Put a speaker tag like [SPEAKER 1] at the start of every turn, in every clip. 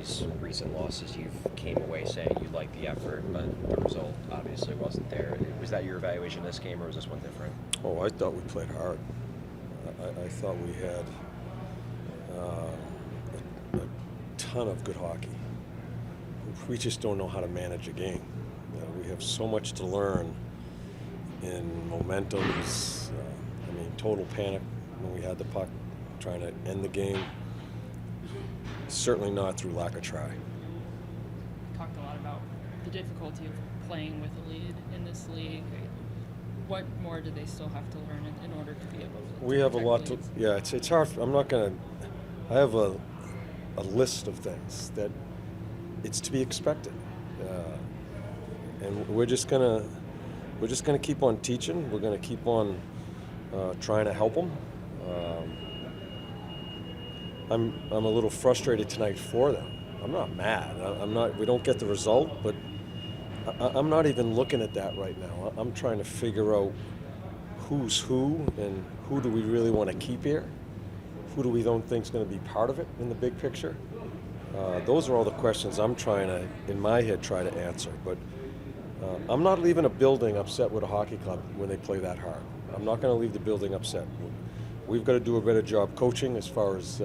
[SPEAKER 1] these recent losses, you came away saying you liked the effort, but the result obviously wasn't there. Was that your evaluation of this game, or was this one different?
[SPEAKER 2] Oh, I thought we played hard. I thought we had a ton of good hockey. We just don't know how to manage a game. We have so much to learn in momentums. Total panic when we had the puck, trying to end the game. Certainly not through lack of try.
[SPEAKER 3] We talked a lot about the difficulty of playing with a lead in this league. What more do they still have to learn in order to be able to?
[SPEAKER 2] We have a lot
[SPEAKER 3] leads?
[SPEAKER 2] to. Yeah, it's hard. I'm not gonna. I have a list of things that it's to be expected, and we're just gonna keep on teaching. We're gonna keep on trying to help them. I'm a little frustrated tonight for them. I'm not mad. I'm not. We don't get the result, but I'm not even looking at that right now. I'm trying to figure out who's who and who do we really want to keep here. Who do we don't think is going to be part of it in the big picture? Those are all the questions I'm trying to, in my head, try to answer. But I'm not leaving a building upset with a hockey club when they play that hard. I'm not going to leave the building upset. We've got to do a better job coaching as far as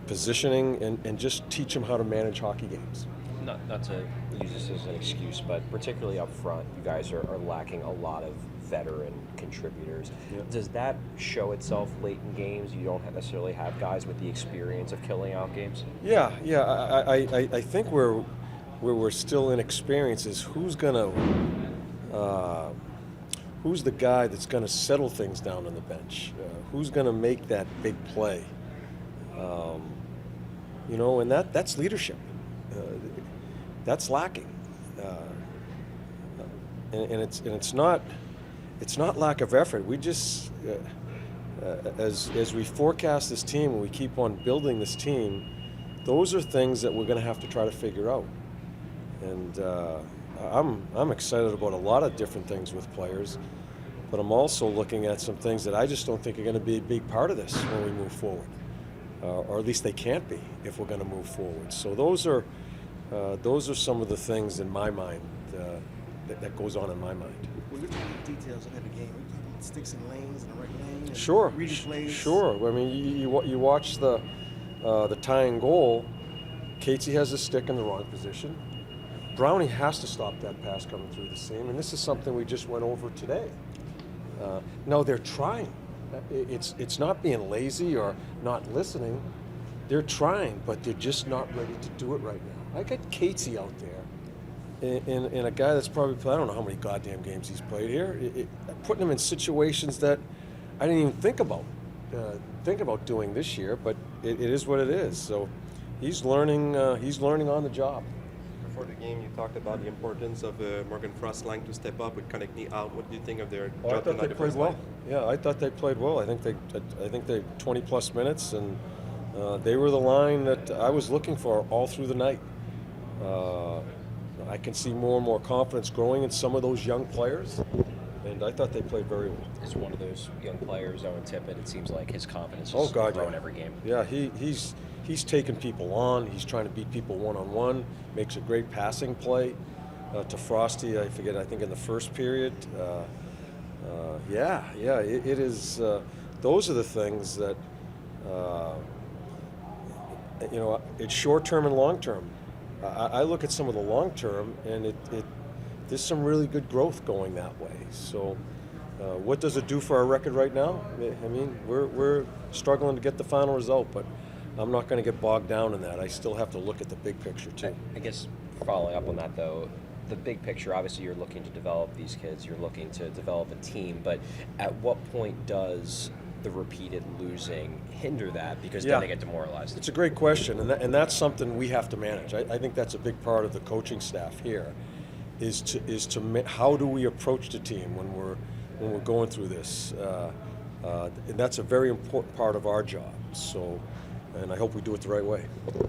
[SPEAKER 2] positioning and just teach them how to manage hockey games.
[SPEAKER 1] Not to use this as an excuse, but particularly up front, you guys are lacking a lot of veteran contributors.
[SPEAKER 2] Yeah.
[SPEAKER 1] Does that show itself late in games? You don't necessarily have guys with the experience of killing out games?
[SPEAKER 2] Yeah. I think where we're still inexperienced is who's the guy that's going to settle things down on the bench? Who's going to make that big play? And that's leadership. That's lacking, and it's not lack of effort. We just as we forecast this team and we keep on building this team, those are things that we're going to have to try to figure out. And I'm excited about a lot of different things with players, but I'm also looking at some things that I just don't think are going to be a big part of this when we move forward, or at least they can't be if we're going to move forward. So those are some of the things in my mind that goes on in my mind.
[SPEAKER 4] When you're talking details of every game, are you talking about sticks and lanes and the right lane? And
[SPEAKER 2] Sure,
[SPEAKER 4] reading plays?
[SPEAKER 2] sure. I mean, you watch the tying goal. Casey has a stick in the wrong position. Brownie has to stop that pass coming through the seam, and this is something we just went over today. No, they're trying. It's not being lazy or not listening. They're trying, but they're just not ready to do it right now. I got Casey out there, and a guy that's probably played, I don't know how many goddamn games he's played here, putting him in situations that I didn't even think about doing this year, but it is what it is. So he's learning on the job.
[SPEAKER 5] Before the game, you talked about the importance of Morgan Frost's line to step up with Konechny out. What do you think of their
[SPEAKER 2] I
[SPEAKER 5] job
[SPEAKER 2] thought
[SPEAKER 5] tonight?
[SPEAKER 2] they
[SPEAKER 5] the
[SPEAKER 2] played
[SPEAKER 5] first
[SPEAKER 2] well.
[SPEAKER 5] line?
[SPEAKER 2] Yeah, I thought they played well. I think they 20 plus minutes, and they were the line that I was looking for all through the night. I can see more and more confidence growing in some of those young players, and I thought they played very well.
[SPEAKER 1] Is one of those young players, Owen Tippett, it seems like his confidence
[SPEAKER 2] Oh
[SPEAKER 1] is
[SPEAKER 2] God,
[SPEAKER 1] growing
[SPEAKER 2] yeah.
[SPEAKER 1] every game.
[SPEAKER 2] Yeah, he's taking people on. He's trying to beat people one-on-one. Makes a great passing play to Frosty. I think in the first period. It is. Those are the things that it's short-term and long-term. I look at some of the long-term, and there's some really good growth going that way. So, what does it do for our record right now? I mean, we're struggling to get the final result, but I'm not going to get bogged down in that. I still have to look at the big picture too.
[SPEAKER 1] I guess following up on that, though, the big picture, obviously you're looking to develop these kids, you're looking to develop a team, but at what point does the repeated losing hinder that, because then they get demoralized?
[SPEAKER 2] It's a great question, and that's something we have to manage. I think that's a big part of the coaching staff here, how do we approach the team when we're going through this, and that's a very important part of our job. So, and I hope we do it the right way.